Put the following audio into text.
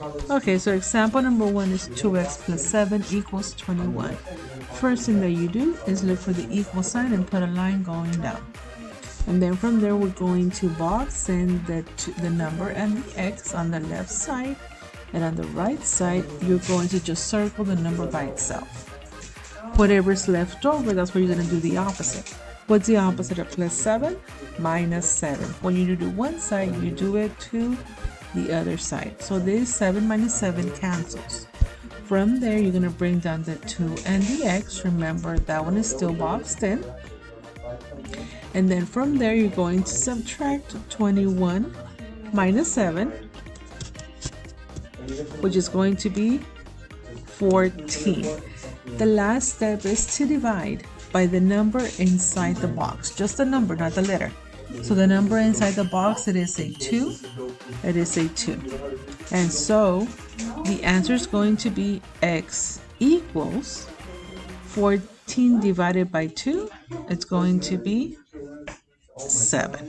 Okay, so example number 1 is 2x plus 7 equals 21. First thing that you do is look for the equal sign and put a line going down. And then from there, we're going to box in the number and the x on the left side. And on the right side, you're going to just circle the number by itself. Whatever's left over, that's what you're going to do the opposite. What's the opposite of plus 7? Minus 7. When you do one side, you do it to the other side. So this 7 minus 7 cancels. From there, you're going to bring down the 2 and the x. Remember, that one is still boxed in. And then from there, you're going to subtract 21 minus 7, which is going to be 14. The last step is to divide by the number inside the box. Just the number, not the letter. So the number inside the box, it is a 2. It is a 2. And so the answer is going to be x equals 14 divided by 2. It's going to be 7.